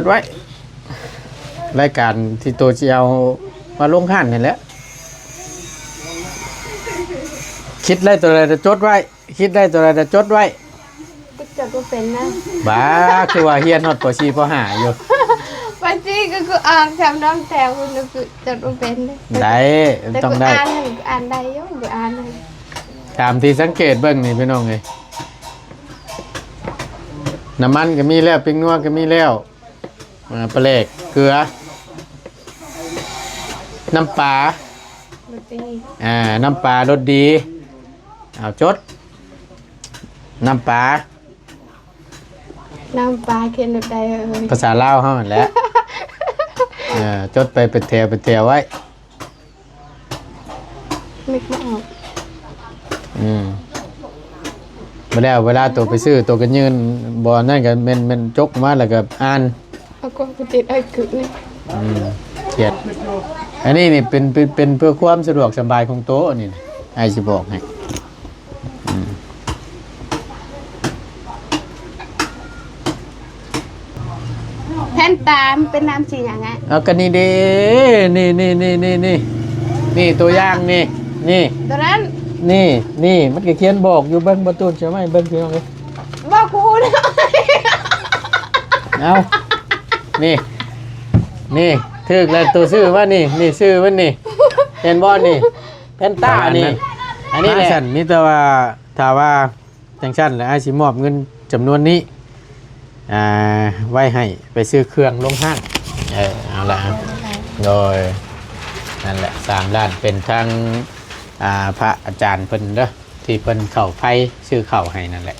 ดไว้รายการที่ตัวจะเอามาลงขั้นนี่แหละคิดได้ตัวอะไรจะจดไว้คิดได้ตัวอะไรจะจดไว้ก็จดว่าเป็นนะบ้าคือว่าเฮียนฮอดปอชีพอหาอยู่ปาจีก็คืออ่านทำน้ำแถวมันคือจดว่าเป็นได้ต้องได้อ่านได้ยุ่งหรืออ่านได้ตามที่สังเกตเบิ่งนี่พี่น้องเลยน้ำมันก็มีแล้วปิ้งนัวก็มีแล้วปลาเล็กเกลือน้ำปลาน้ำปลารสดีเอาจดน้ำปลาเขียนแบบใดภาษาลาวเฮานั่นแหละจดไปเป็นแถวไว้นึกไม่ออกมาแล้วเวลาตัวไปซื้อตัวก็ยืนบ่นั่นก็แม่นจกมาแล้วก็อ่านเอาก็ไปติดไอ้กึนี่เขียนอันนี้นี่เป็นเพื่อความสะดวกสบายของโต๊ะนี่ไอ้สิบอกให้แผ่นตามเป็นน้ำสีอย่างไงเอากันนี่เด้นี่ตัวอย่างนี่ตัวนั้นนี่มันก็เขียนบอกอยู่เบิ้งประตูใช่ไหมเบิ้งพี่น้องเลยบอกกูนะเอานี่ถึกแล้วตัวชื่อว่านี่ชื่อมันนี่เห็นบ่นี่เพนต้านี่อันนี้แหละนี่แต่ว่าถ้าว่าจังชั้นแล้วไอ้สิมอบเงินจำนวนนี้ไว้ให้ไปซื้อเครื่องลงห้างเอาละโดยนั่นแหละ3 ล้านเป็นทางพระอาจารย์เพิ่นเด้อที่เพิ่นเข้าไฟซื้อเข้าให้นั่นแหละ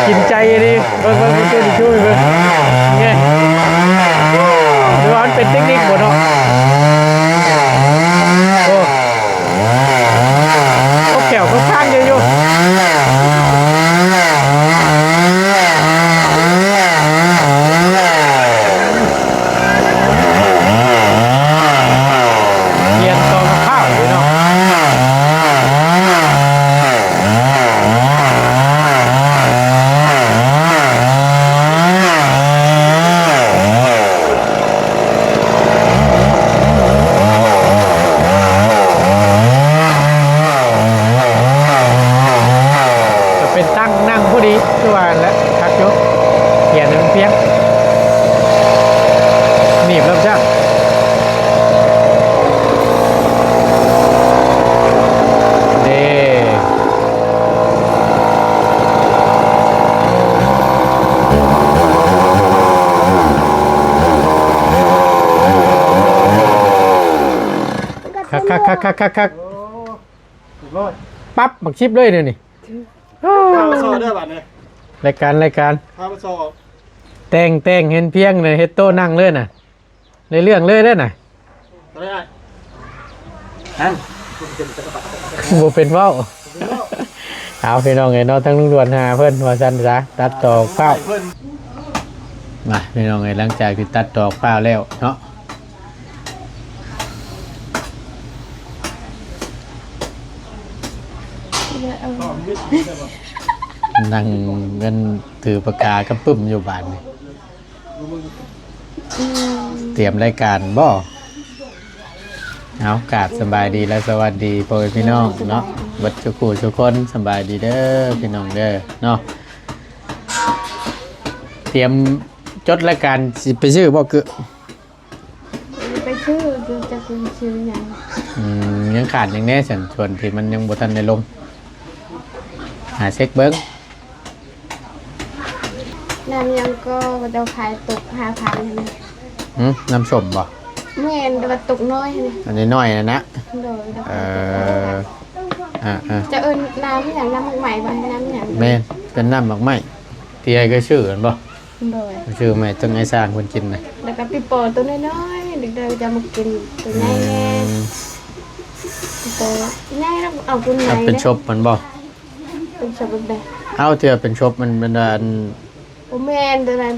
กินใจดิเบิ่งช่วยเบิ่งเนี่ยดูว่ามันเป็นเทคนิคหมดเนาะโอ้แก้วก็ข้างเยอะเรียนตอนข้าวเลยเนาะนั่งพอดีทุกวันแล้วทักยกเขียนมันเพียงหนีบแล้วจ้ะเด้คักปั๊บบักชิปเลยเนี่ยนี่พามาโซ่ด้วยบัดเนี่ยรายการพามาโซ่แต่งเห็นเพียงเลยเฮดโต้นั่งเลยน่ะในเรื่องเลยได้น่ะอะไรฮะบ่เป็นเว้า เอาพี่น้องเอ้ยเนาะทั้งลุงดวนหาเพิ่นว่าซั่นซะตัดตอกข้าว เพิ่น มาพี่น้องเอ้ยหลังจากที่ตัดตอกข้าวแล้วเนาะนั่งเงินถือปากกากระปึ้มอยู่บ้านนี่เตรียมรายการบ่เอากราบสบายดีและสวัสดีพ่อแม่พี่น้องเนาะบัดจุกูทุกคนสบายดีเด้อพี่น้องเด้อเนาะเตรียมจดรายการสิไปชื่อบ่คือ ไปชื่อดูจะคุณชื่อยัง ยังขาดยังแน่ฉันชวนที่มันยังบ่ทันได้ลงหาเช็คเบิ้ง น้ำยังก็เราขายตก5,000ใช่ไหม น้ำส้มบ่ เมื่อเราตกน้อยใช่ไหม อันนี้น้อยนะ โดย จะ เอิญน้ำอย่างน้ำใหม่ไปน้ำอย่าง แม่นเป็นน้ำหมักไหมที่ไอ้ก็ชื่อกันบ่ โดย ชื่อแม่ต้องไอ้สร้างคนกินนะ แล้วก็ปีโป้ตัวน้อยๆเด็กๆจะมากินตัวใหญ่แน่ตัวใหญ่แล้วเอาตัวไหน เป็นชบมันบ่ เป็นชอบแบบ เอาเถื่อเป็นชบมันเป็นอัน โอ้แมนตัวนั้น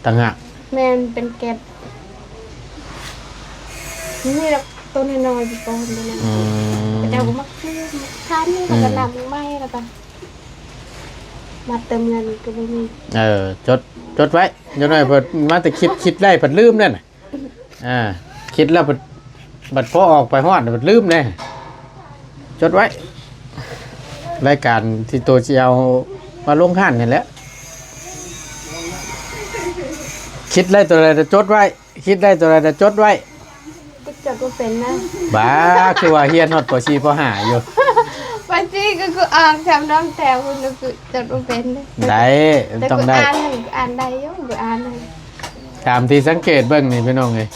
ต่างหาก แมนเป็นแกะนี่แล้วตัวน้อยๆปีโป้ตัวนั้นเจ้าก็มักซื้อทานนี่แล้วก็นำไม้แล้วก็มาเติมเงินก็ไม่มี จดไว้เดี๋ยวหน่อยเพิ่นมาแต่คิดได้เพิ่นลืมนั่นน่ะคิดแล้วบัดพอออกไปฮอดเพิ่นลืมแน่จดไว้รายการที่ตัวสิเอามาลงหันนี่แหละคิดได้ตัวใดจะจดไว้คิดได้ตัวใดจะจดไว้ ก็จะก็เป็นนะ บ้าคือว่าเฮียนฮอดป .4 ป .5 อยู่ บางทีก็คืออ่านจำน้ำแต่คุณก็คือจะก็เป็นเลย ได้ต้องได้ อ่านได้อยังก็อ่านได้ ตามที่สังเกตเบิ่งนี่พี่น้องเอ้ย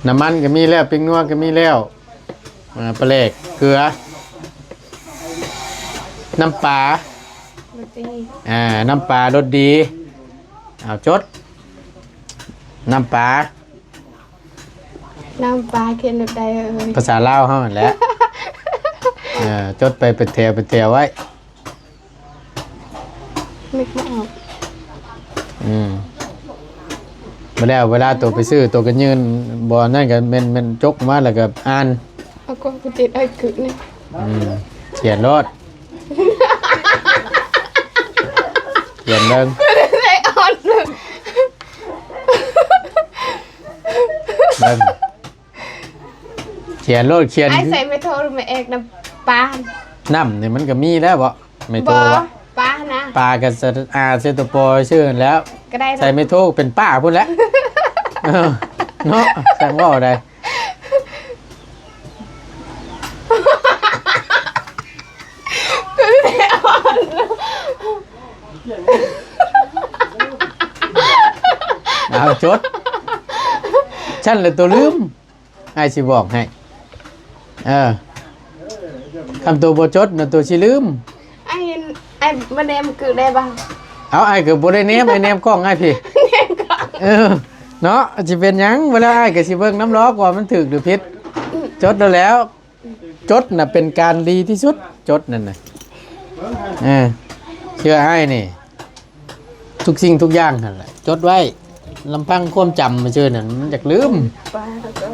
น้ำมันก็มีแล้วปิ้งนัวก็มีแล้วปลาแหลกเกลือน้ำปลา บางที น้ำปลารสดีเอาจดน้ำปลา น้ำปลาเขียนแบบใดภาษาลาวเฮานั่นแหละ จดไปเป็นแถวไว้ ไม่ออก มาแล้วเวลาตัวไปซื้อตัวก็ยืนบ่นั่นก็แม่นจกมาแล้วก็อ่าน เอาก็กูติดไอ้กึกนี่ เขียนรถเขียนเบิ่ง ได้อ่อนเลย เบิ่งเขียนรถเขียน ไอ้ใส่ไม่โทรไม่เอกน้ำปลา น้ำนี่มันก็มีแล้วบ่ไม่โทรวะ ปลานะ ปลากับเซตโปชื่อนั่นแล้ว ก็ได้ ใส่ไม่โทรเป็นป้าพุ่นแล้วเนาะแซงว่าได้เอาจดฉันเลยตัวลืมไอ้สิบอกให้คำตัวบ่จดน่ะตัวสิลืม ไอ้มาเนมคือได้บ้าง เอาไอ้ก็บ่ได้เนมไอ้เนมกล้องไอ้พี่ เนมก่อน เนาะสิเป็นหยังเวลาไอ้ก็สิเบิ่งน้ำล้อกว่ามันถูกหรือผิดจดแล้วจดน่ะเป็นการดีที่สุดจดนั่นน่ะเชื่อไอ้นี่ทุกสิ่งทุกอย่างนั่นแหละจดไว้ลำพังความจำมาเชื่อนั่นมันอยากลืม ปลาแล้วก็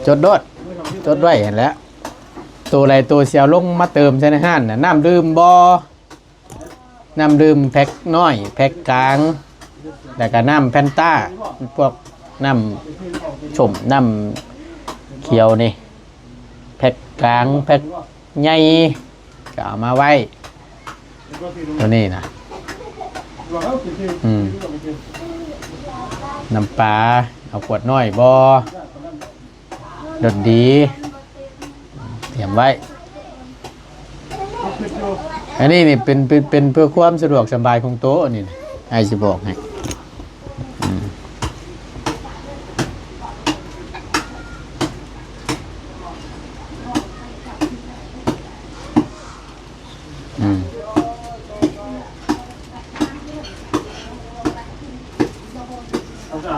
จดโดดจดไว้เห็นแล้วตัวอะไรตัวเสียวลงมาเติมใช่ในห้านน่ะน้ำดื่มบ่น้ำดื่มแพ็คน้อยแพ็คกลางแต่ก็น้ำแฟนต้าพวกน้ำชมน้ำเขียวนี่แพ็คกลางแพ็คใหญ่ก็เอามาไว้ตัวนี้นะน้ำปลาเอาขวดน้อยบ่ดดดีเตรียมไว้อันนี้นี่เป็นเพื่อความสะดวกสบายของโต๊ะนี่ไอ้สิบอกให้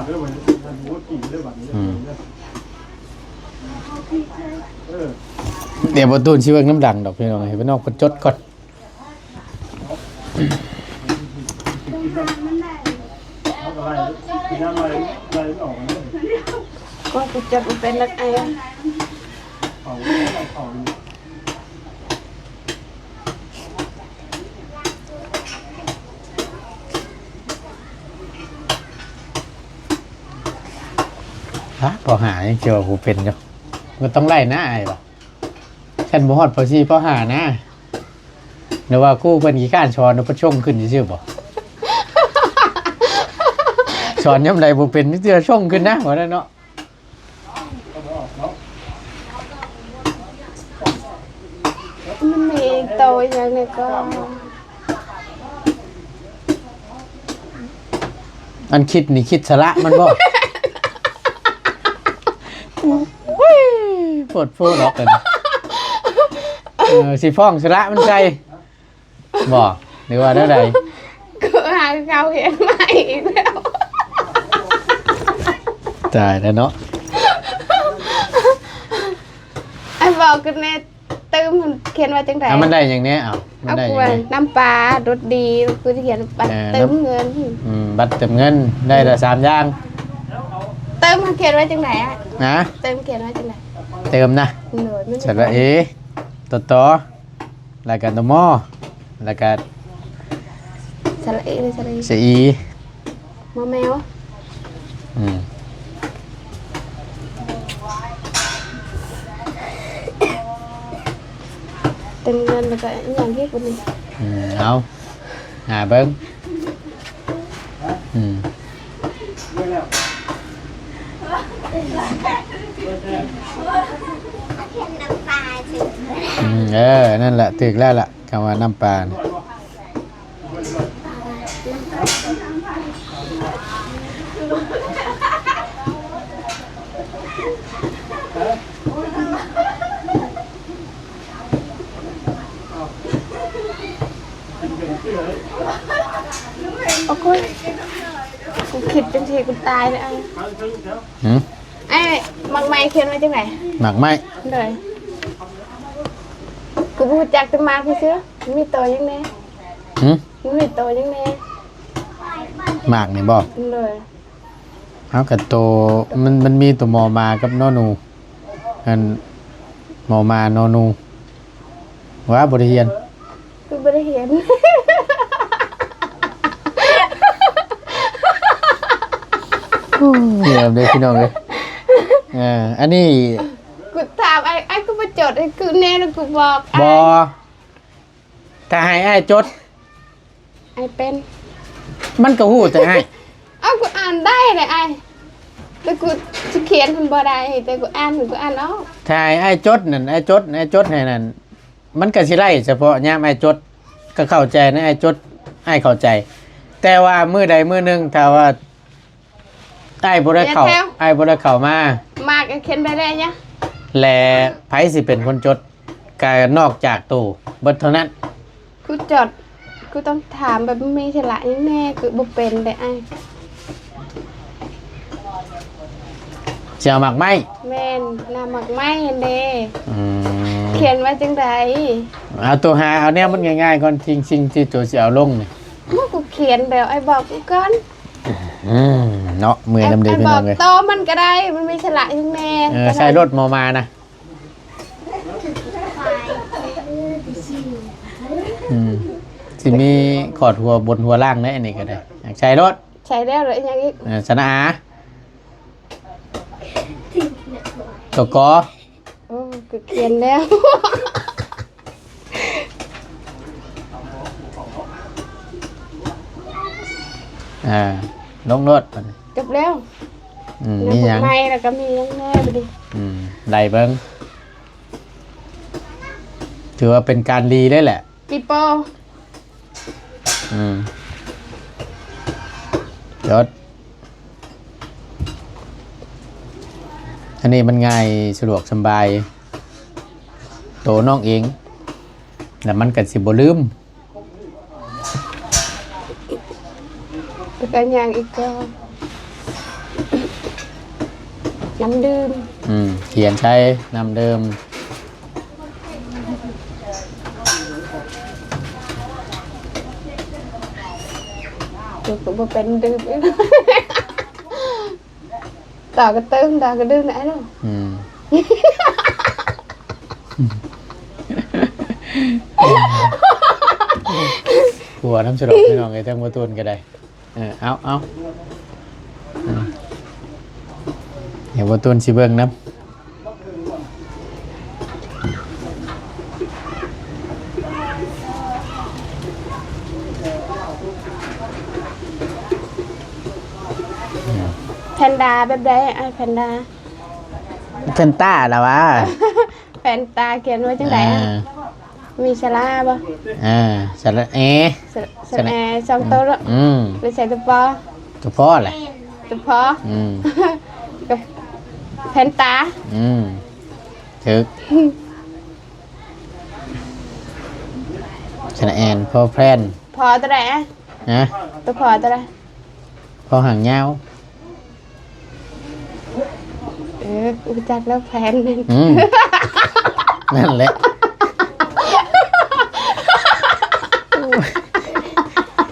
ด้วยวันนี้มันหัวกี่ด้วยวันนี้ เดี๋ยวประตูชิเวิงน้ำดังดอกพี่น้องให้พี่น้องกดจดก่อน ก็กูจะเป็นนักไอ้ ฮะพอหายังเกี่ยวกับกูเป็นจ้ะมันต้องไล่หน้าไอ้ป่ะฉันบ่ฮอดพอซีพอหานะเดี๋ยวว่ากู้เพิ่นกี่ข้านช้อนเอาไปช่งขึ้นซื่อๆบ่ช้อนย่ำใดบ่เป็นนี่เตือช่งขึ้นนะว่าได้เนาะ มันมีโตอย่างนี้ก็ อันคิดนี่คิดสละมันบ่ปวดโฟดอกกันสิฟ้องสละมันใจบ่หรือว่าได้ใด กูหาเขาเห็นใหม่อีกแล้ว ตายแล้วเนาะ ไอ้บอกกันแน่ตื้มมันเขียนว่าจังได มันได้อย่างนี้อ้าวมัน เอา ได้อ กู ย่างนี้ น้ำปลารสดีกูจะเขียนบัตรเติมเงิน บัตรเติมเงินได้ละ3อย่าง เติมมันเขียนไว้จังไหนอ่ะ นะ เติมเขียนไว้จังไหน เติมนะ หนูไม่ เสร็จแล้วต่อแล้วก็ตัวหม้อแล้วก็ สระเอเลยสระเอ สี มอแมว อืม เติมเงินแล้วก็อย่างที่กูนี่ เอาเบิ้งนั่นแหละถึกแล้วล่ะคำว่าน้ำปลาน่ะโอ้ยกูคิดเป็นทีกูตายเลยไอ้มังไม่เขียนไว้จังไหน หมักไหม เลยกูพูดจากจะมาพี่เสื้อมีตัวยังไงมีตัวยังไง หมักนี่บอก เลย เอากับตัวมันมีตัวมอมากับนอนูอันมอมานอนูว่าบริเฮียน กูไม่ได้เห็น เดี๋ยวเลยพี่น้องเลยอันนี้ กูถามไอ้กูมาจดไอ้กูแน่แล้วกูบอก บอถ้าให้ไอ้จด ไอ้เป็น มันก็หูแต่ไอ้ เอากูอ่านได้เลยไอ้แต่กูจะเขียนมันบ่ได้แต่กูอ่านออก ถ้าให้ไอ้จดนั่นไอ้จดให้นั่นมันก็สิไล่เฉพาะย่ามไอ้จดก็เข้าใจนะไอ้จดไอ้เข้าใจ แต่ว่ามือใดมือหนึ่งถ้าว่าไอ้บ่ได้เข้ามาม ากเขียนไปได้ยัง แลไผสิเป็นคนจดกายนอกจากตู่เบิดเท่านั้น กูจดกูต้องถามแบบไม่ฉลาดยังแน่กูบ่เป็นเลยไอ้ เจียวหมักไหม แม่นน้ำหมักไม้เห็นเด้เขียนไว้จังได เอาตัวหาเอาเนี่ยมันง่ายๆก่อนจริงๆที่ตัวสิเอาลงนี่ เมื่อกูเขียนแบบไอ้บอกกูก่อน เนาะมือน้ำเดือด ไอ้ พี่ บ น้ อ อก งเลย โตมันก็ได้มันไม่ฉลาดยังแน่ ใช้รถมอมานะสิมีขอดหัวบนหัวล่างได้อันนี้ก็ได้อยากใช้รถ ใช้แล้วหรือยังอีก ชนะตัวกอ โอ้กูเขียนแล้ว ลงรถ จบแล้ว มีหยัง ไม่แล้วก็มียังแน่ไปดิ ได้เบิ้งถือว่าเป็นการดีได้แหละ ปีโป้ ยศอันนี้มันง่ายสะดวกสบายโตน้องเองแต่มันกัดสิบ่ลืม แล้วก็ยังอีกก็น้ำดื่ม เขียนใช้นำเดิม cũng một bên đưa tao cái tương tao cái đưa nãy đâu หัวน้ำสลบพี่น้องไอ้ทั้งประตูนก็ได้เอาเดี๋ยวประตูนสิเบิ่งน้ำ แพนด้าแบบใดไอ้แพนด้า เพนต้าแล้ววะ แพนตาเขียนไว้จังไดอ่ะมีชะลาบ่ สระสระแอสองตัวแล้วหรือใส่ตัวปอ ตัวพ่อแหละ ตัวพอกับแพนตา ถึกสระแอนพ่อแพรน พอตัวไหนอ่ะ นะ ตัวพอตัวไหน พ่อหางยาว รู้จักแล้วแพนนั่น นั่นแหละ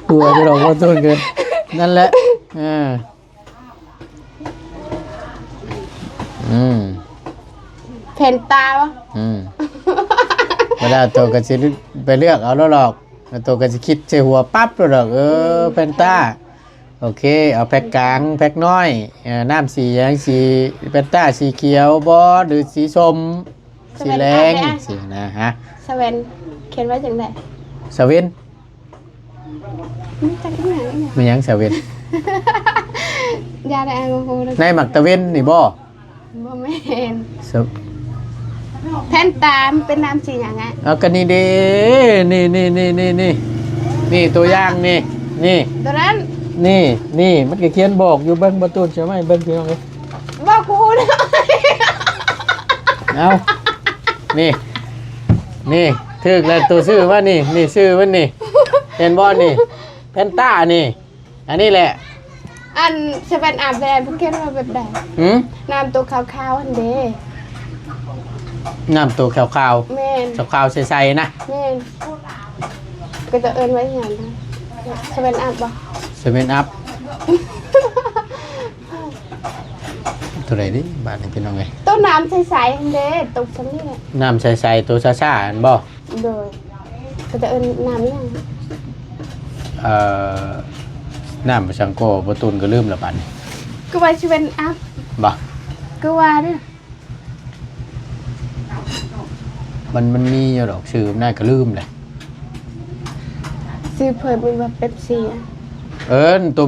หัวที่เราก็ต้นเกินนั่นแหละแพนตาวะ เวลาตัวก็จะไปเลือกเอาแล้วหรอกตัวก็จะคิดใส่หัวปั๊บแล้วหรอกแพนต้าโอเคเอาแพ็กกลางแพ็กน้อยน้ำสีอย่างสีแพนต้าสีเขียวบอหรือสีส้มสีแดงสีนะฮะ สเวนเขียนไว้จังได สวิน จังที่ไหนเนี่ย มันยังสวิน ยาได้แอลกอฮอล์ ในหมักตะเวนนี่บ่ บ่แม่นแพนตามนเป็นน้ำสีอย่างไง เอากันนี่เด้นี่ตัวอย่างนี่ ตัวนั้น นี่มันก็เขียนบอกอยู่เบิ้งประตูใช่ไหมเบิ้งพี่น้องเลย บอกกูนะ เอานี่ถึกแล้วตัวชื่อว่านี่ชื่อมันนี่เห็นบ่นี่แพนต้านี่อันนี้แหละ อันสเวนอาบแดดพวกเขียนว่าแบบใดน้ำตัวขาวๆอันเด้ น้ำตัวขาว แม่น ๆขาวๆใสๆนะ แม่นก็จะเอิ้นไว้อย่างนั้นสเวนอาบบ่ เซเว่นอัพตัวไหนดิบ้านนี่พี่น้องเลย ต้นน้ำใสๆอันเด้ตกชั้นนี่แหละ น้ำใสๆตัวซ่าๆอันบ่ โดยก็จะเอิ้นน้ำยัง น้ำประชังโกประตูนก็ลืมแล้วบัดนี้ ก็ว่าสเวนอาบ บ่ ก็ว่าเด้อ มันมีอยู่ดอกชื่อน่าก็ลืมเลย ซื้อเพิ่มเป็นแบบเป๊ปซี่อะ ตัว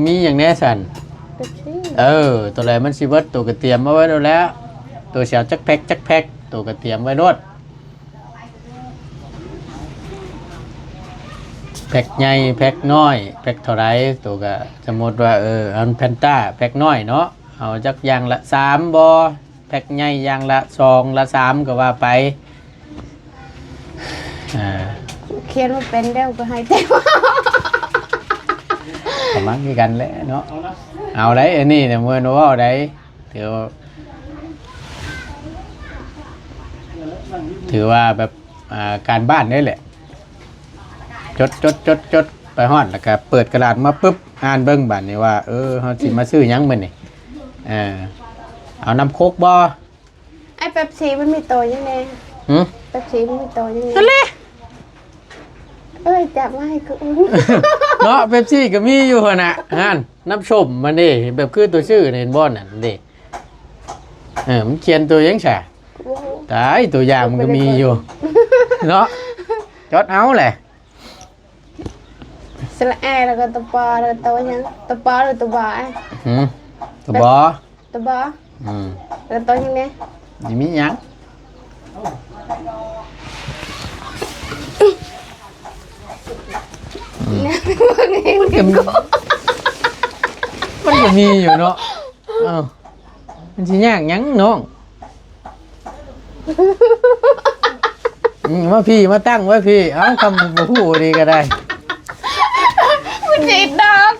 มีอย่างแน่สัน เป๊ปซี่ ตัวอะไรมันสิเบิดตัวก็เตรียมมาไว้แล้วตัวเสียวจักแพ็คตัวก็เตรียมไว้รถแพ็คใหญ่แพ็คน้อยแพ็คเท่าไรตัวก็สมมติว่าอันแพนต้าแพ็คน้อยเนาะเอาจักอย่างละ3บ่แพ็คใหญ่อย่างละ2ละ3ก็ว่าไปเขียนว่าเป็นเด้วก็ให้เต็ม ประมาณนี้กันแหละเนาะเอาได้อันนี้เนี่ยมือโน้เอาได้ถือว่าแบบการบ้านได้แหละจดไปฮอดแล้วก็เปิดกระดาษมาปุ๊บอ่านเบิ่งบัดนี้ว่าเฮาสิมาซื้อหยังมื้อนี่เอาน้ำโคกบ่ ไอ้เป๊ปซี่มันมีโตยังไงเป๊ปซี่มันมีโตยังไงนั่นแหละจับมาให้กู เนาะเป๊ปซี่ก็มีอยู่หั่นน่ะน้ำชมมันนี่แบบคือตัวชื่อเห็นบ่นั่นเด้มันเขียนตัวยังซะตายตัวอย่างมันก็มีอยู่เนาะจดเอาแหละ สระแอแล้วก็ตัวปอแล้วก็ตัวยังตัวปอหรือตัวบอตัวบ่ตัวบอแล้วตัวยังไง นี่มีหยังมันก็มีอยู่เนาะมันสิยากหยังน้องมาพี่มาตั้งไว้พี่เอาคำบ่ฮู้ดีก็ได้มันจีดอก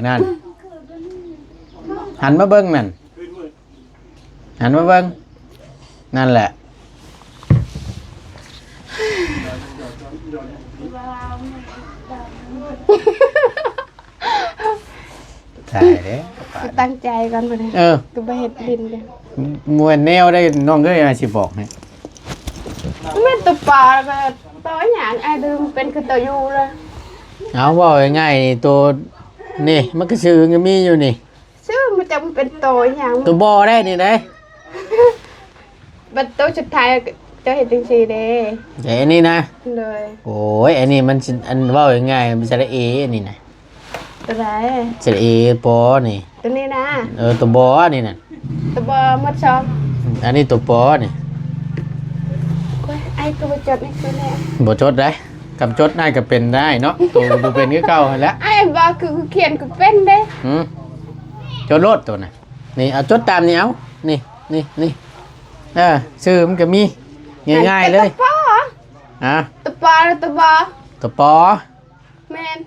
นั่นหันมาเบิ่งนั่นหันมาเบิ่งนั่นแหละ ตายเด้ กูตั้งใจก่อนบ่ได้ เออ กูไปเฮ็ดดินเด้อ มวนแนวได้น้องเอ้ยอาสิบอกให้ แม่ตัวปลาก็ตัวหยังไอ้ดื่มเป็นคือตัวอยู่เลย เอาเว่าง่ายๆนี่ตัวนี่มันก็ชื่อก็มีอยู่นี่ ชื่อมันจะเป็นตัวหยัง ตัวบอได้นี่ได้ บัดตัวสุดท้ายจะเห็นจังซี่เด้ แต่อันนี้นะ เลย โอ้ยอันนี้มันสิอันเว่าง่ายๆมันสระเออันนี้นะ ตัวไหน สระเอปอนี่ ตัวนี้นะ ตัวบอนี่น่ะ ตัวบ่หมดช่อง อันนี้ตัวปอนี่ โอ้ยไอ้กูบ่จดนี่คือแน่ บ่จดได้คำจดได้ก็เป็นได้เนาะตัวบ่เป็นคือเก่าหั่นแหละ ไอ้บ่คือเขียนกูเป็นเด้ จดโลดตัวน่ะนี่เอาจดตามนี้เอานี่ชื่อมันก็มีง่ายๆเลย ตัวปอ อ่ะ ตัวปอแล้วตัวบ่ ตัวปอ แม่น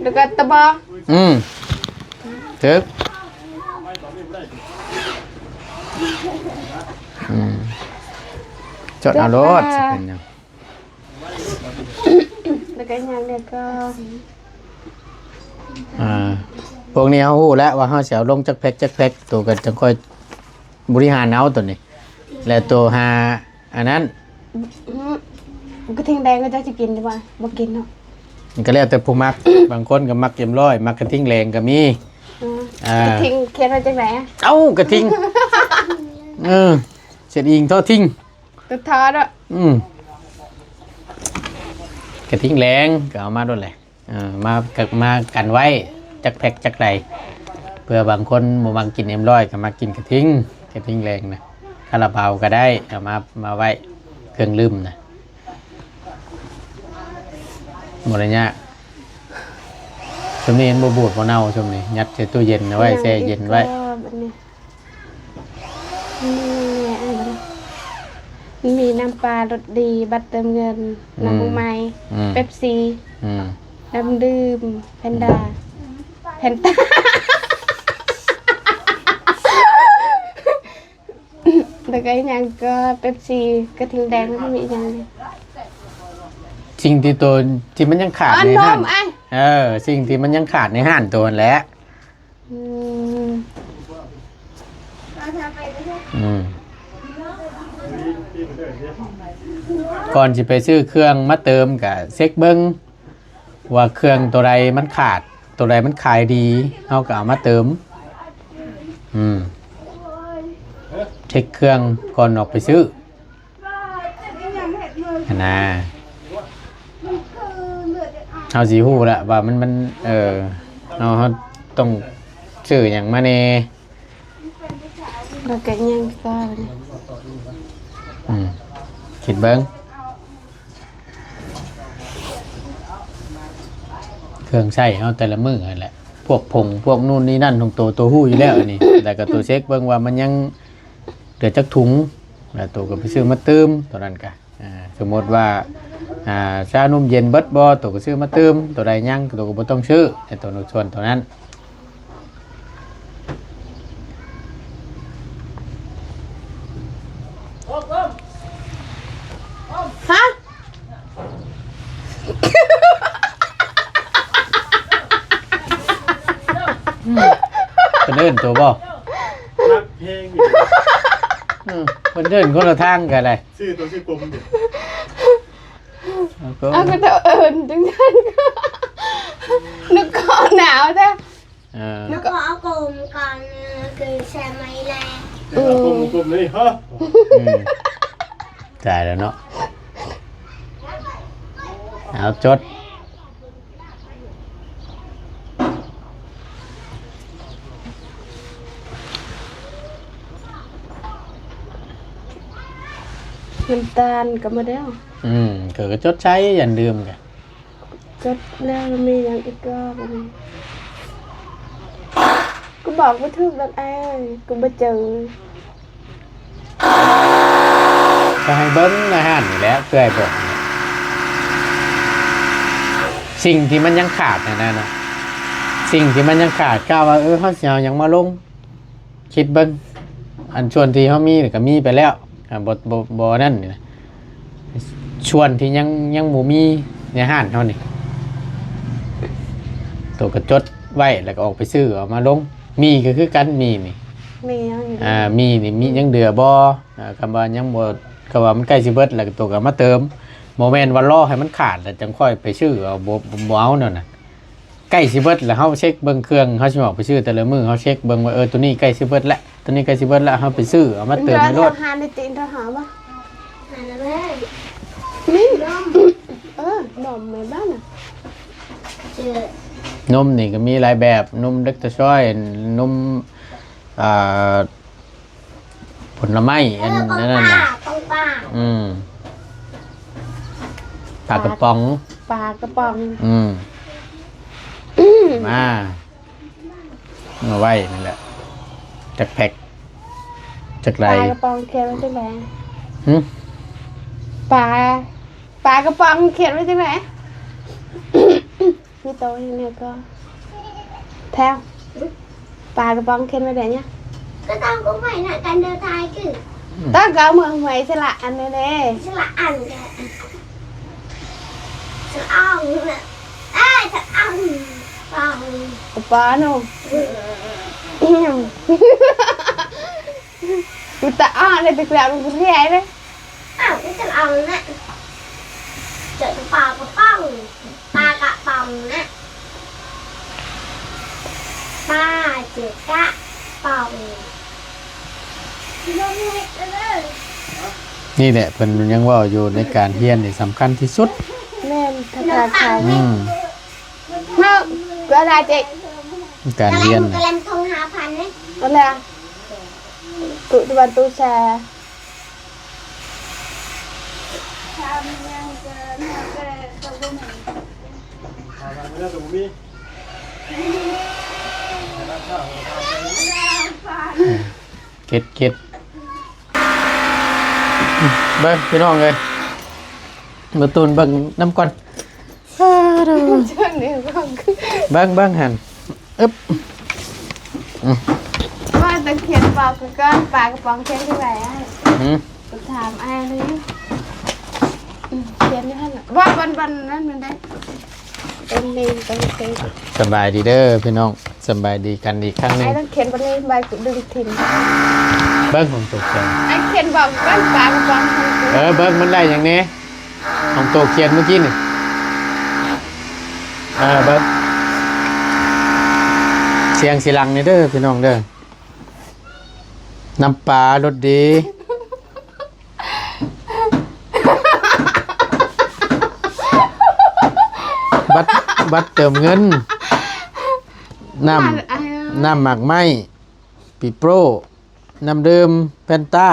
แล้วก็ตัวบ่ ถึกจดเอาโลดสิเป็นหยัง แล้วก็หยังเนี่ยก็ พวกนี้เขาฮู้แล้วว่าเขาสิเอาลงจักแพ็กตัวก็จังค่อยบริหารเอาตัวนี้ และตัวหาอันนั้น กระทิงแดงก็จะกินดีกว่าบ่กินเนาะ มันก็แล้วแต่ผู้มัก บางคนก็มักเต็มร้อยมักกระทิงแรงก็มี กระทิงเขียนมาจากไหนอะ เอ้ากระทิงเสร็จอิงทอดทิ้ง ตัวทอดอ่ะ กระทิงแรงก็เอามาด้วยแหละมากันไว้จักแพ็กจักไรเพื่อบางคนบ่มักกินเอ็มร้อยก็มากินกระทิงแรงนะคาราบาวก็ได้เอามาไว้เครื่องลืมนะหมดเลยเนี่ยช่วงนี้เห็นบูดบ่เน่าช่วงนี้ยัดใส่ตู้เย็นเอาไว้แช่เย็นไว้ มีน้ำปลารสดีบัตรเติมเงินน้ำมูไม้เป๊ปซี่น้ำดื่มแพนด้าแพนต้าแล้วก็ยังก็เป๊ปซี่กระทิงแดงไม่มีอย่างนี้ สิ่งที่ตัวที่มันยังขาด อ๋อ ใน น ห้าน มไอ้ สิ่งที่มันยังขาดในห้านตัวนั่นแหละก่อนจะไปซื้อเครื่องมาเติมกับเช็คเบิ้งว่าเครื่องตัวใดมันขาดตัวใดมันขายดีเอาก็เอามาเติมเช็คเครื่องก่อนออกไปซื้อนะเอาสีหูละว่ามันเราต้องซื้ออย่างมาเน่ แล้วก็ยังก็คิดเบิ้งเครื่องใช้เอาแต่ละมือนั่นแหละพวกผงพวกนู่นนี่นั่นของตัวหู้อยู่แล้วอันนี้ แต่ก็ตัวเช็คเบิ้งว่ามันยังเหลือจักถุงแล้วตัวก็ไปซื้อมาเติมตัวนั้นกันสมมติว่าชานุ่มเย็นเบิดบ่ตัวก็ซื้อมาเติมตัวใดยังตัวก็บ่ต้องซื้อไอ้ตัวนึงส่วนตัวนั้นฮะ เป็นเดินตัวบ่ รักเพลงอยู่ เป็นเดินคนละทางกันเลย ชื่อตัวชื่อกลมอยู่ เอาก็จะจังนั้นก็นึกก่อนหนาวจ้ะ แล้วก็เอากลมก่อนคือแซมไมแลน กลมเลยฮะ จ่ายแล้วเนาะเอาจดน้ำตาลก็มาแล้ว เกิดก็จดใช้อย่าลืมกัน จดแล้วมีอย่างอีกก็กูบอกว่าถูกแล้วไอ้กูมาเจอ ก็ให้เบิ้งอาหารนี่แหล้วเพื่อให้บอกสิ่งที่มันยังขาดนะนะสิ่งที่มันยังขาดก้าวว่าเขาเสียยังมาลงคิดเบิ้งอันชวนที่เขามีก็มีไปแล้วบนั่นนี่นะชวนที่ยังหมูมีในห้านเท่านี้ตัวกระจด ไว้แล้วก็ออกไปซื้อเอามาลงมีก็คือกันมีนี่ มียังอยู่ มีนี่มียังเดือบ่คำว่ายังบ่คำว่ามันใกล้สิเบิดแล้วก็ตัวก็มาเติมโมเมนต์ว่ารอให้มันขาดแล้วจังค่อยไปซื้อเอาบ่เอานั่นน่ะใกล้สิเบิดแล้วเฮาเช็คเบิ่งเครื่องเฮาสิออกไปซื้อแต่ละมื้อเฮาเช็คเบิ่งว่าตัวนี้ใกล้สิเบิดแล้วตัวนี้ใกล้สิเบิดแล้วเฮาไปซื้อเอามาเติมในรถ หาในตีนทหารปะ หันเลย นี่นมในบ้านอ่ะ เจอน มนี่ก็มีหลายแบบนมเด็กตะช้อยนมผลไม้อัน ของ นั้น ป้า น่ะ ของป้า ปลากระป๋อง ปลากระป๋อง มาเอาไว้นั่นแหละจักแพ็กจัก ป ไร ลากระป๋องเขียนไว้ที่ไหน หึ ปลากระป๋องเขียนไว้ที่ไหนมีโต๊ะอย่างเนี้ยก็แถวปลากระป๋องเขียนไว้ไหนเนี่ย ก็ต้องก็ไม่น่ะกันเดินทางคือ ต้องเอาเมืองใหม่สละอันนี้เลย สละอันแกสละอ่องน่ะสละอ่องอ่อง กระป๋องหนูกูตาอ้อนเลยไปกราบมึงเรียเลย นี่สละอ่องน่ะเจอปลากระป๋องปลากระป๋องน่ะปลาเจือกระป๋องลงเม็ดเลย นี่แหละเพิ่นยังว่าอยู่ในการเรียนนี่สำคัญที่สุด แม่นภาษาไทย อืม เวลาเจ๊ก การเรียน กระเลมทง5,000เนี่ย อะไรตุตวันตุแชร์ ไม่ได้ตรงนี้ เก็ดเบิ่งพี่น้องเลยมาตูนเบิ่งน้ำก่อน ช่วงนี้ก็คือ เบิ่งหันอึ๊บ ว่าจะเขียนปลากระก้อนปลากระป๋องเขียนที่ไหนอ่ะ อืม กูถามไอ้เลยเขียนที่ท่านว่าบันนั่นมันได้เป็นเลนเป็นเต็ม สบายดีเด้อพี่น้องสบายดีกันอีกครั้งหนึง ไอ้ต้องเขียนบันเลนใบกูดึงถิ่น เบิ่งของตัวเขียน ไอ้เขียนบอกก้อนปลากระป๋องของกู เบิ่งมันได้อย่างนี้ของตัวเขียนเมื่อกี้นี่เบิ่งเสียงสิลังนี่เด้อพี่น้องเด้อน้ำปลารสดีบัตรเติมเงินน้ำหมักไหมปีโป้น้ำดื่มแฟนต้า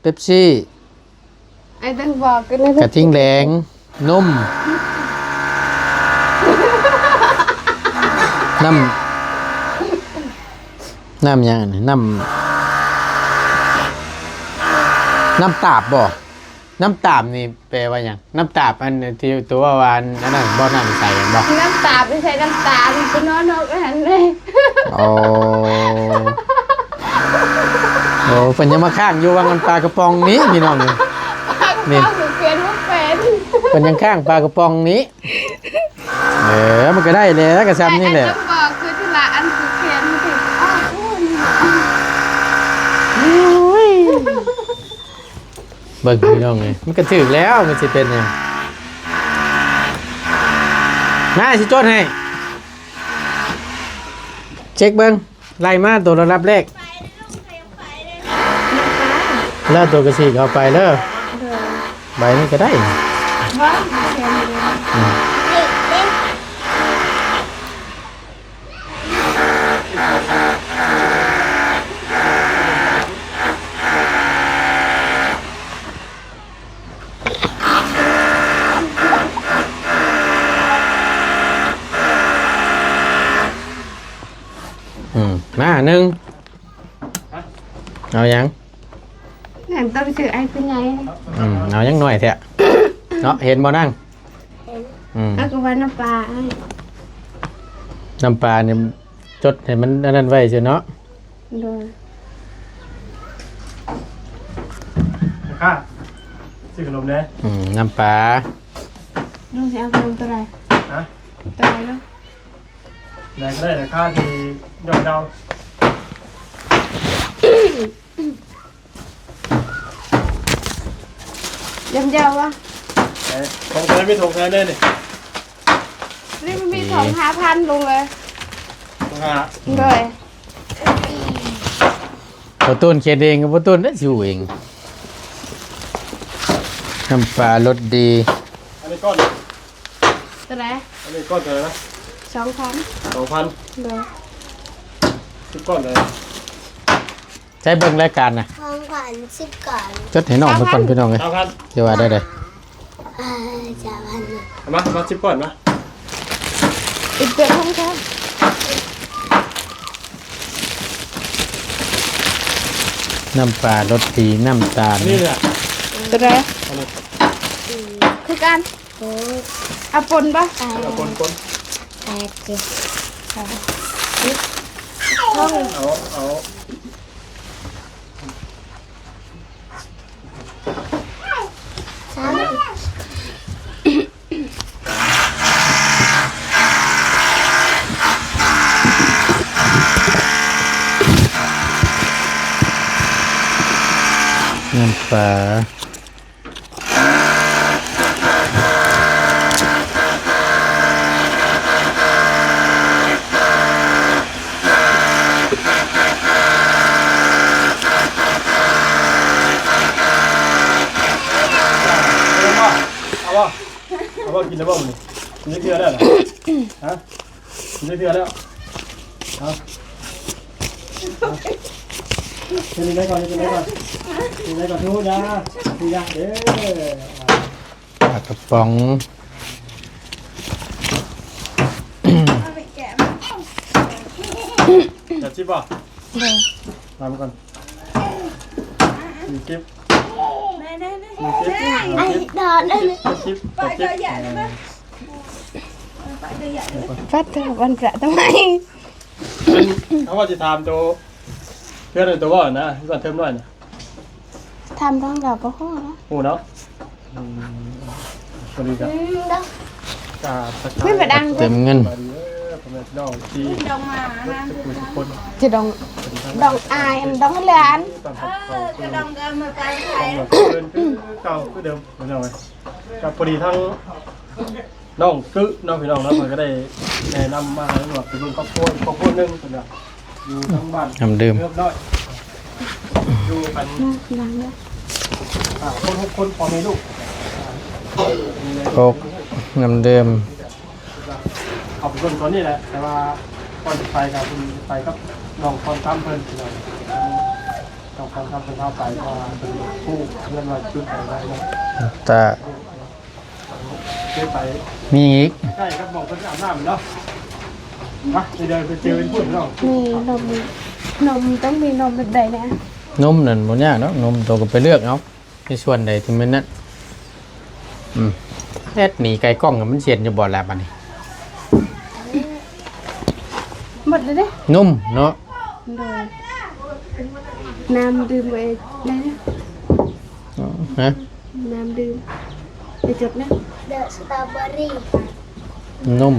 เป๊ปซี่ ไอ้ต้องบอกกันเลย กระทิงแดงนมน้ำยังอันนี้น้ำตาบบ่น้ำตาบนี่แปลว่าหยังน้ำตาบอันที่ตัววานอันนั้นบ่น้ำใส่บ่ น้ำตาไม่ใช่น้ำตาเป็นน้อนกอาหารเลย โอ้เพิ่นยังมาข้างอยู่ว่ามันปลากระป๋องนี้พี่น้องนี่ นี่เขียนว่าเป็น เพิ่นยังข้างปลากระป๋องนี้มันก็ได้แล้วก็ซ้ำนี่แหละ ต้องบอกคือที่ละอันคือเขียนถึงอ้อพูด เบิ่งพี่น้องเลยมันก็ถึกแล้วมันสิเป็นหยังมาสิจดให้เช็คเบิ่งไล่มาตัวระดับแรกแล้วตัวกระสีเข้าไปแล้วใบนี้ก็ได้ ว่าเขียนเลย มาหนึ่งเอายัง เห็นต้องชื่อไอ้เป็นไง เอายังหน่อยเถอะเนาะเห็นบ่นั่ง แล้วก็วันน้ำปลา น้ำปลาเนี่ยจดให้มันนั่นไว้เสียเนาะ โดย ค่ะซื้อขนมเนี่ย น้ำปลา ลูกจะเอาขนมตัวไหน ฮะ ตัวไหนลูก ไหนก็ได้ราคาที่ย่อมเยา ยำเดียววะ ทงแท้ไม่ทงแท้แน่นี่ นี่มันมี2,500ลงเลย ทงหา เลย ประตูนเขียนเองกับประตูนนั่นสิวเองน้ำปลารสดี อันนี้ก้อน ตัวไหน อันนี้ก้อนเท่าไหร่นะ 2,000 2,000 เลย 10ก้อนเลย ใช้เบิ่งรายการนะ ของขวัญ10ก่อน จดให้น้องไปก่อนพี่น้องเลย 3,000 จะว่าได้เลย จะพัน เอามา10ก้อนมา อีกเดือนห้องค่ะ น้ำปลารสดีน้ำตาล อันนี้เนี่ย ตัวไหน อันนี้ คือกันเอาปนปะ เอาคน ห้อง เอา น้ำปลาเอาว่ากินแล้วบ่มึงกินได้เทื่อแล้วเหรอฮะกินได้เทื่อแล้วเอากินได้ก่อนกินได้ก่อนทุกอย่างเด้อ ปลากระป๋อง จัดชิปป่ะทำก่อนมีคลิปไอ้ดอนนั่น ชิป ฟัดวันประทำไม เขาว่าจะทำตัวเพื่อนตัวบ่อนนะก่อนเทอมหน่อยนะ ทำต้องเราก็ห้องนะ โอ้เนาะสวัสดีครับกาตะ ไม่ไปดัง เต็มเงิน สวัสดีผมเป็นน้องที่ ดองมานะ ทุกคน จะดองอายดองเหลาน ตอนเขาคือ ดองกันมาไปไทย เดินคือเก่าคือเดิมเหมือนกันเลยกับพอดีทั้งน้องกึน้องพี่น้องแล้วมันก็ได้แนะนำมาให้แบบเป็นครอบครัวนึงเป็นแบบอยู่ทั้งบ้าน น้ำดื่ม เรียบร้อยอยู่กัน ดังเนี่ย คนพอมีลูก โคกน้ำดื่ม เอาเป็นคนนี้แหละแต่ว่าก่อนจะไปกับคุณไปกับน้องคอนตั้มเพิ่นน้องคอนตั้มเพิ่นเข้าไปเพราะว่าเป็นผู้เงินมาจุดอะไรเนาะ ตา เดินไป มีอีก ใกล้ครับบอกเพิ่นอาบน้ำเนาะมาเดินไปเจอเป็นผู้เนาะ มีนมต้องมีนมแบบใดนะ นมนั่นบ่ยากเนาะนมตัวก็ไปเลือกเอาในส่วนใดที่มันนั่นแอดหนีไกลกล้องกับมันเสียนอยู่บ่แล้วบัดนี้ หมดเลยเด้ นุ่มเนาะ โดยน้ำดื่มไปได้นะ ฮะ น้ำดื่มไปจดนะ เดอะสตรอเบอรี่ นุ่ม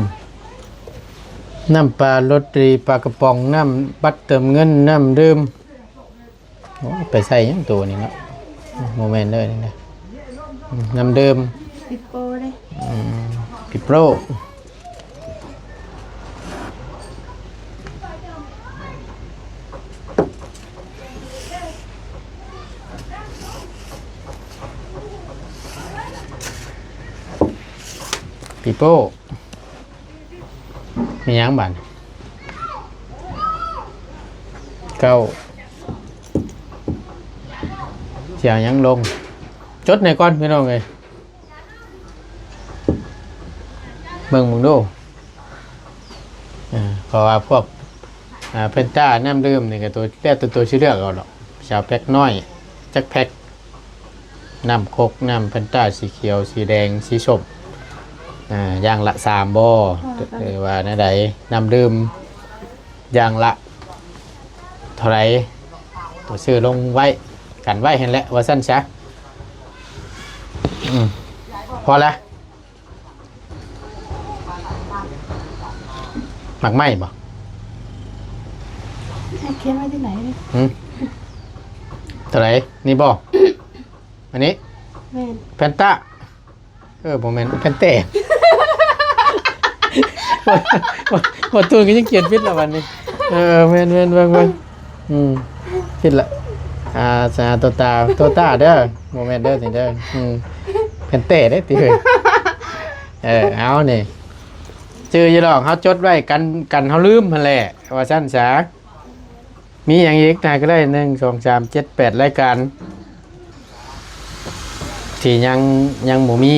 น้ำปลารสดีปลากระป๋องน้ำบัตรเติมเงินน้ำดื่มโอ้ไปใส่หยังตัวนี้เนาะโมเมนต์เลยนี่นะน้ำดื่ม ปิโป้ได้ ปิโปรปิโป้มีหยังบ้านเก้าเสียงหยังลง จดในก้อนพี่น้องเลยเบิ่งมึงดูเพราะว่าพวกเพนต้าน้ำดื่มนี่ก็ตัวแรกตัวชื่อเลือกเอาหรอกชาวแพ็กน้อยจักแพ็กน้ำโคกน้ำเพนต้าสีเขียวสีแดงสีส้มอย่างละ3บ่อหรือว่าในใดน้ำดื่มอย่างละเท่าไหรตัวชื่อลงไว้กันไว้เห็นแล้วว่าสั้นช้าพอแล้ว หมักไหม้บ่ ให้เขียนไว้ที่ไหนเนี่ย เท่าไหร่นี่บ่อันนี้ แม่น แพนต้าบ่แม่นแพนเต้ บ่ตูนก็ยังเขียนผิดแล้ววันนี้แม่นเบิ่งผิดละสาโตตาเด้อบ่แม่นเด้อนี่เด้อแพนเต้เด้อติเอ้ยเอานี่ชื่ออยู่ดอกเฮาจดไว้กันเฮาลืมหั่นแหละว่าซั่นซะมีหยังอีกได้ก็ได้1 2 3 7 8รายการที่ยังบ่มี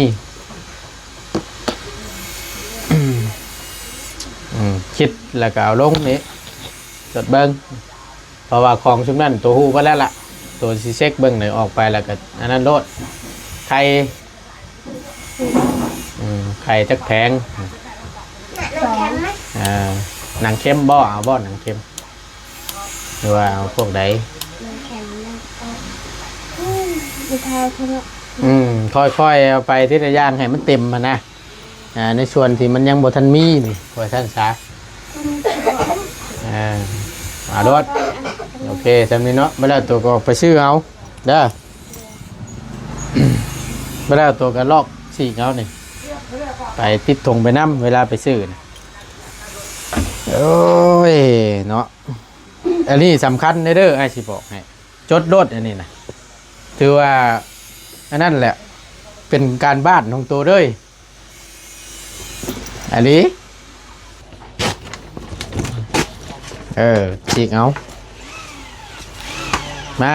คิดแล้วก็เอาลงนี่จดเบิ่งเพราะว่าของชุมนั้นตัวฮู้บ่แล้วล่ะตัวสิเช็คเบิ่งหน่อยออกไปแล้วก็อันนั้นโลดไข่ไข่จักแพง หนังเข้มบ่เอาบ่หนังเข้มหรือว่าเอาพวกใด แข็งไม่เท้าเขาเนาะ ค่อยๆเอาไปที่ระย่างให้มันเต็มมานะในส่วนที่มันยังบ่ทันมีนี่ว่าท่านซะรถโอเคสำนี้เนาะไม่แล้วตัวก็ไปซื้อเอาเด้อ ไม่แล้วตัวก็ลอกสีเอานี่ไปติดธงไปน้ำเวลาไปซื้อนะโอ้ยเนาะอันนี้สำคัญเด้อไอ้สิบอกให้จดรถอันนี้นะถือว่าอันนั้นแหละเป็นการบ้านของตัวเลยอันนี้ฉีกเอามา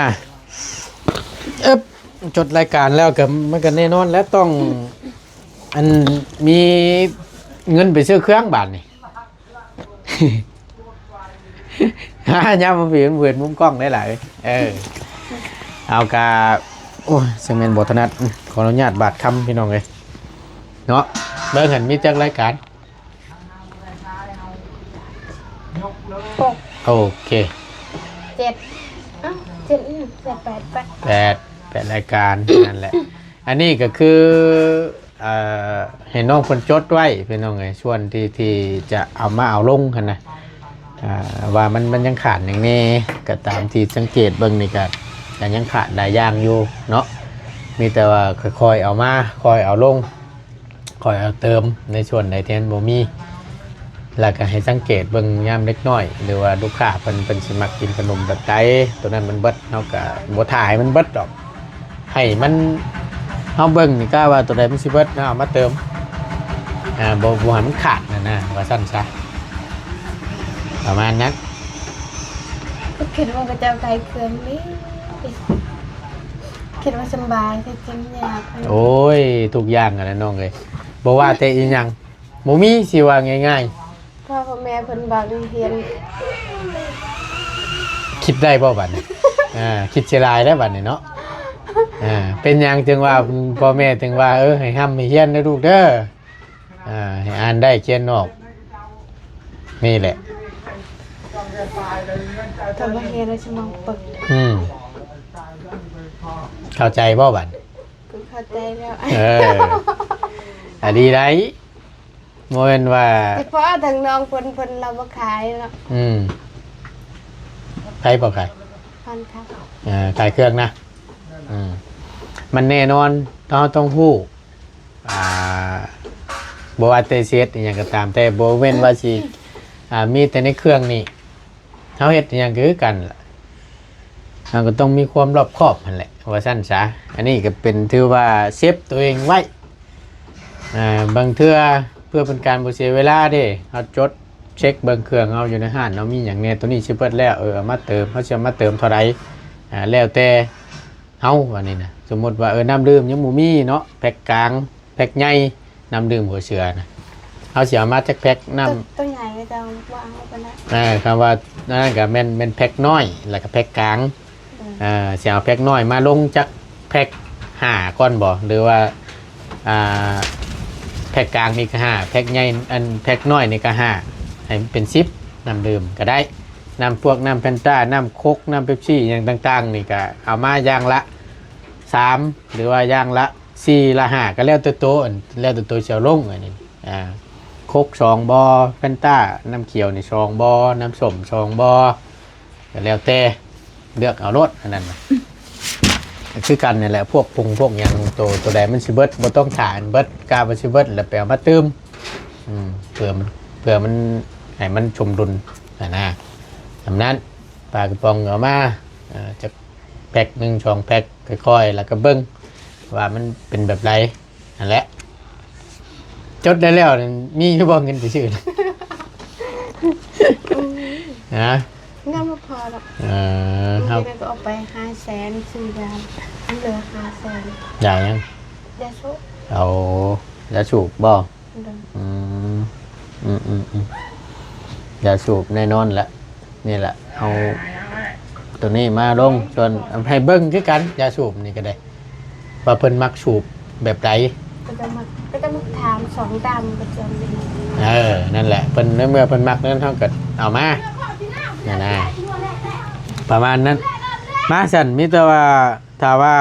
จดรายการแล้วกับมันก็แน่นอนแล้วต้องอันมีเงินไปซื้อเครื่องบาทนี่ ย่ามาเปลี่ยนเวรมุมกล้องได้หลายเอากาโอ้ยเซเมนบทนัดขออนุญาตบาดคำพี่น้องเลยเนาะเบิ่งเห็นมีจักรายการโอเค8รายการนั่นแหละอันนี้ก็คือเห็นน้องคนจดไว้พี่น้องเลยชวนที่จะเอามาเอาลงกันนะว่ามันยังขาดอย่างนี้ก็ตามที่สังเกตเบิ่งนี่ก็ยังขาดหลายอย่างอยู่เนาะมีแต่ว่าค่อยๆเอามาค่อยเอาลงค่อยเอาเติมในส่วนใดที่มันบ่มีแล้วก็ให้สังเกตเบิ่งยามเล็กน้อยหรือว่าลูกค้าเพิ่นสิมักกินขนมแบบใดตัวนั้นมันเบิดเฮาก็บ่ถ่ายมันเบิดดอกให้มันเฮาเบิ่งนี่ก็ว่าตัวใดมันสิเบิดเอามาเติมบ่ให้มันขาดนะว่าซั่นซะประมาณนั้น ก็คิดว่าจะเอาไก่เครื่องนี้คิดว่าสบายแต่จริงยาก โอ้ยทุกอย่างอะนะน้องเลยบอกว่าแต่อีหยังบ่มีสิว่าง่าย พ่อแม่เพิ่นบอกเรียน ๆคิดได้บ่บัดนี้ คิดเสียดายได้บัดนี้เนาะเป็นหยังจึงว่าพ่อแม่จึงว่าให้ห้ำให้เฮียนนะลูกเด้อให้อ่านได้เขียนออกนี่แหละ ทำมาเรียนแล้วจะมองปึก เข้าใจบ่บัด กูเข้าใจแล้ว ดีไรโมเห็นว่า แต่พอทางน้องเพิ่นเราบ่ขายแล้ว ใครบ่ขาย พันครับ ขายเครื่องนะมันแน่นอนต้องฮู้บ่ว่าแต่เฮ็ดอหยังก็ตามแต่บ่เว้นว่าสิมีแต่ในเครื่องนี่เฮาเฮ็ดอหยังคือกันล่ะเราก็ต้องมีความรอบคอบนั่นแหละว่าซั่นซะอันนี้ก็เป็นถือว่าเซฟตัวเองไว้บางเทื่อเพื่อเป็นการบ่เสียเวลาเด้เฮาจดเช็คเบิ่งเครื่องเฮาอยู่ในห้านเนาะมีหยังแน่ตัวนี้สิเบิดแล้วเอามาเติมเฮาสิมาเติมเท่าใดแล้วแต่เฮาว่านี่นะสมมุติว่าน้ำดื่มยังบ่มีเนาะแพ็คกลางแพ็คใหญ่น้ำดื่มหัวเสือนะเฮาสิเอามาจักแพ็คน้ำตัวใหญ่ก็จะวางไว้นะ คำว่านั่นก็แม่นแพ็คน้อยแล้วก็แพ็คกลางสิเอาแพ็คน้อยมาลงจักแพ็ค5ก้อนบ่หรือว่าแพ็คกลางนี่ก็5แพ็คใหญ่อันแพ็คน้อยนี่ก็5ให้เป็น10น้ำดื่มก็ได้น้ำพวกน้ำแฟนต้าน้ำโค้กน้ำเป๊ปซี่อย่างต่างๆนี่ก็เอามาอย่างละ3หรือว่าอย่างละ4ละ5ก็แล้วแต่โตแล้วแต่โตเสียวลงอันนี้ โคก2บ่อแฟนต้าน้ำเขียวนี่2บ่อน้ำส้ม2บ่อก็แล้วแต่เลือกเอารสอันนั้นน่ะคือกันนี่แหละพวกปรุงพวกหยังตัวใดมันสิเบิดบ่ต้องถ่านเบิดกาบ่สิเบิดแล้วไปเอามาเติมเพื่อมันให้มันสมดุลนะสำนั้นปลากระป๋องเอามาจะแพ็ค1 2แพ็คค่อยๆแล้วก็เบิ่งว่ามันเป็นแบบไรนั่นแหละจดได้แล้วมีอยู่บ่เงินสิซื้อนะ เงินไม่พอหรอก ครับ เดี๋ยวก็เอาไป500,000ซื้อยาอันเหลือ500,000 ใหญ่ยัง ยาชุบ เอายาสูบบ่ เดิม ยาสูบแน่นอนแหละนี่แหละเอาตัวนี้มาลงส่วนให้เบิ้งคือกันยาสูบนี่ก็ได้ว่าเพิ่นมักสูบแบบใด ก็จะมาถาม2 ดำประจำเลย นั่นแหละเพิ่นเมื่อเพิ่นมักนั้นเท่ากับเอามานะประมาณนั้นมาสั่นมิแต่ว่าถ้าว่า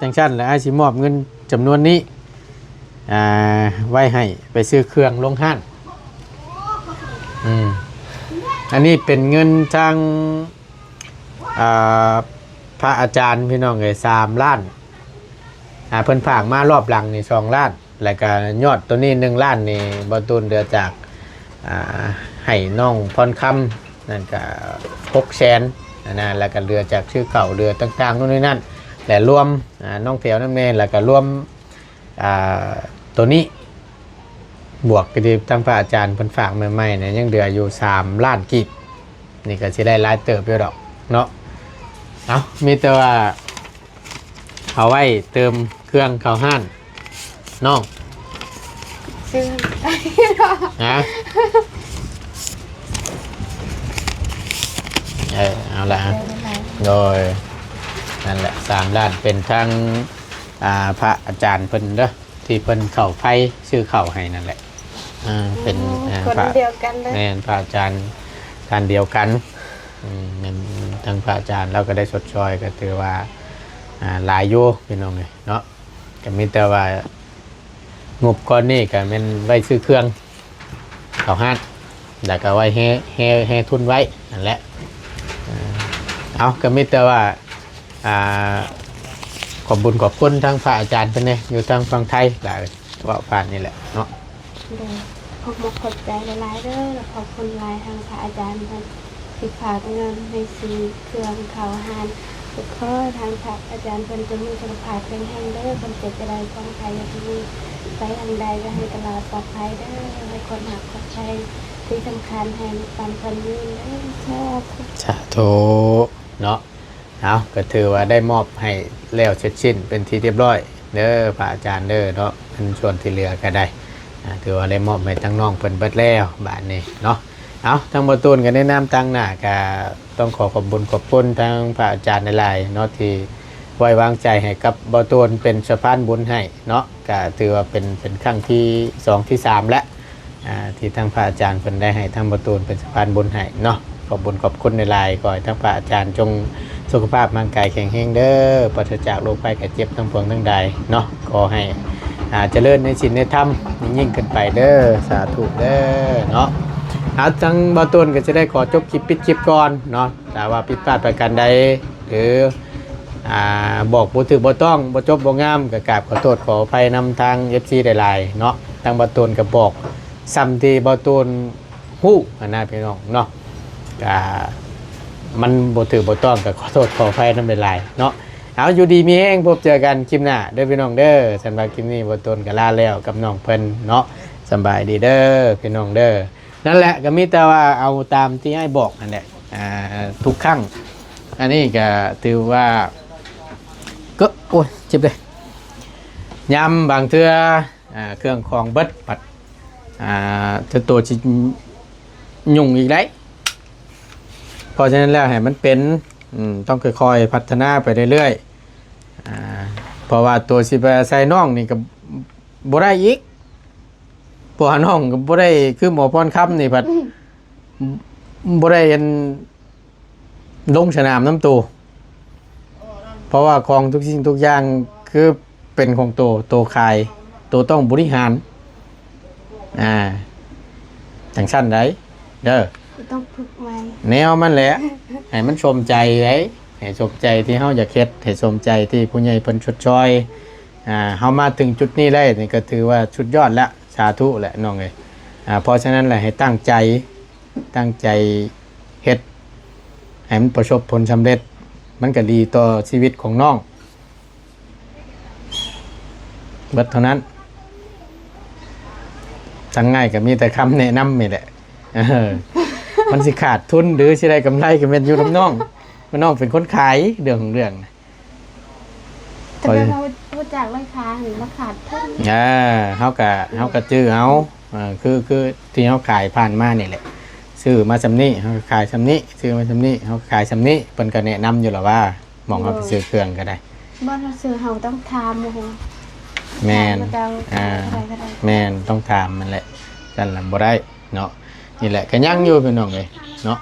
จังซั่นแล้วอาสิมอบเงินจำนวนนี้ไว้ให้ไปซื้อเครื่องลงห้านอันนี้เป็นเงินทางพระอาจารย์พี่น้องเลย3 ล้านเพิ่นฝากมารอบหลังนี่2 ล้านแล้วก็ยอดตัวนี้1 ล้านนี่บ่ตูนเดือจากให้น้องพรคำนั่นก็600,000นะแล้วก็เรือจากชื่อเก่าเรือต่างๆนู่นนี่นั่นและรวมน้องแถวน้ำเมนแล้วก็รวมตัวนี้บวกก็ดีตั้งพระอาจารย์เพิ่นฝากใหม่ๆเนี่ยยังเหลืออยู่3 ล้านกีบนี่ก็สิได้หลายเติบอยู่ดอกเนาะเอามีแต่ว่าเอาไว้เติมเครื่องเข้าห้านน้อง ซื้อ นะเอาละโดยนั่นแหละ3 ล้านเป็นทั้งพระอาจารย์เพิ่นเด้อที่เพิ่นเข้าไฟซื้อเข้าให้นั่นแหละเป็น คนเดียวกันเลย แม่นพระอาจารย์การเดียวกันทั้งพระอาจารย์เราก็ได้ชดช้อยก็ถือว่าหลายอยู่พี่น้องเลยเนาะก็มีแต่ว่างบก้อนนี้ก็เป็นไว้ซื้อเครื่องเข้าห้านแล้วก็ไว้ให้ทุนไว้นั่นแหละเอาก็มีแต่ว่าขอบบุญขอบคุณทั้งพระอาจารย์เป็นไงอยู่ทางฝั่งไทยหลายว่าผ่านนี่แหละเนาะ ขอบใจหลายๆเด้อขอบคุณหลายทางพระอาจารย์ท่านที่ฝากเงินให้ซื้อเครื่องเขาหานทุกข้อทางพระอาจารย์เพิ่นจะมีสุขภาพแข็งแรงเด้อคนเจ็บจะได้ความภัยอย่ามีไปทางใดก็ให้ตลอดปลอดภัยเด้อให้คนหักคนใช้ที่สำคัญให้ปันคนยืนเด้อชอบ สาธุเนาะเอาก็ถือว่าได้มอบให้แล้วเสร็จสิ้นเป็นที่เรียบร้อยเด้อพระอาจารย์เด้อเนาะเป็นส่วนที่เหลือก็ได้ถือว่าได้มอบให้ทั้งน้องเพิ่นเบิดแล้วบาดนี้เนาะเอาทั้งบ่ตูนก็แนะนำตั้งหน้าก็ต้องขอบคุญขอบคุณทั้งพระอาจารย์หลายๆเนาะที่ไว้วางใจให้กับบ่ตูนเป็นสะพานบุญให้เนาะก็ถือว่าเป็นครั้งที่2ที่3แล้วที่ทั้งพระอาจารย์เพิ่นได้ให้ทั้งบ่ตูนเป็นสะพานบุญให้เนาะขอบคุญขอบคุณหลายๆขอให้ทั้งพระอาจารย์จงสุขภาพร่างกายแข็งแรงเด้อปราศจากโรคภัยไข้เจ็บทั้งปวงทั้งใดเนาะขอให้เจริญในศีลในธรรมยิ่งขึ้นไปเด้อสาธุเด้อเนาะทั้งบ่ตูนก็จะได้ขอจบคลิปปิดคลิปก่อนเนาะแต่ว่าผิดพลาดประการใดหรือบอกบ่ถูกบ่ต้องบ่จบบ่งามก็กราบขอโทษขออภัยนำทาง FC หลายๆเนาะทางบ่ตูนก็บอกซ้ำที่บ่ตูนฮู้นะพี่น้องเนาะก็มันบ่ถูกบ่ต้องก็ขอโทษขออภัยนำหลายๆเนาะเอาอยู่ดีมีแห้งพบเจอกันคลิปหน้าเด้อพี่น้องเด้อสำหรับคลิปนี้บ่ตูนก็ลาแล้วกับน้องเพิ่นเนาะสบายดีเด้อพี่น้องเด้อนั่นแหละก็มีแต่ว่าเอาตามที่ให้บอกนั่นแหละทุกครั้งอันนี้ก็ถือว่าก็โอ้ยเจ็บเลยยำบางเทื่อเครื่องของเบิดปัดตัวจิยุ่งอีกได้เพราะฉะนั้นแล้วให้มันเป็นต้องค่อยๆพัฒนาไปเรื่อยๆเพราะว่าตัวสิไปใส่น่องนี่ก็บ่ได้อีกเพราะว่าน้องก็บ่ได้คือหมอพรคำนี่พัดบ่ได้ลงสนามน้ำตัวเพราะว่าของทุกสิ่งทุกอย่างคือเป็นของตัวขายตัวต้องบริหาร จังซั่นได้เด้อ ต้องฝึกใหม่ แนวมันแหละให้มันชมใจไว้ให้ชมใจที่เฮาอยากเฮ็ดให้ชมใจที่ผู้ใหญ่เพิ่นชดช้อยเฮามาถึงจุดนี้ได้นี่ก็ถือว่าสุดยอดแล้วสาธุแหละน้องเอ้ยเพราะฉะนั้นแหละให้ตั้งใจเฮ็ดให้มันประสบผลสำเร็จมันก็ดีต่อชีวิตของน้องเบิดเท่านั้นทั้งง่ายก็มีแต่คำแนะนำนี่แหละมันสิขาดทุนหรือสิได้กำไรก็เป็นอยู่กับน้องมันน้องเป็นคนขายเรื่องของเรื่อง แต่เราพูดจากราคาเห็นราคาทุน เฮาก็จื้อเอาคือที่เฮาขายผ่านมานี่แหละซื้อมาซำนี้เฮาขายซำนี้ซื้อมาซำนี้เฮาขายซำนี้เพิ่นก็แนะนำอยู่แล้วว่าหม่องเฮาไปซื้อเครื่องก็ได้ บ้านเราซื้อเฮาต้องทามโอ้โห แม่น ก็ได้ แม่นต้องถามมันแหละจันล่ะบ่ได้เนาะนี่แหละก็ยังอยู่พี่น้องเอ้ยเนาะ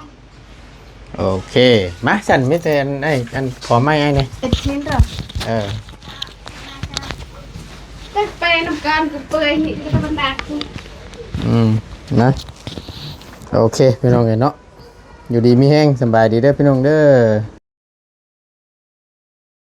โอเคมาสั่นมีแต่อันขอไม้ไอ้นี่ เป็นชิ้นหรอ ได้ไปน้ำการกูเปื่อยนี่ก็บรรดาคุณ นะโอเคพี่น้องเอ้ยเนาะอยู่ดีมีแห้งสบายดีเด้อพี่น้องเด้อ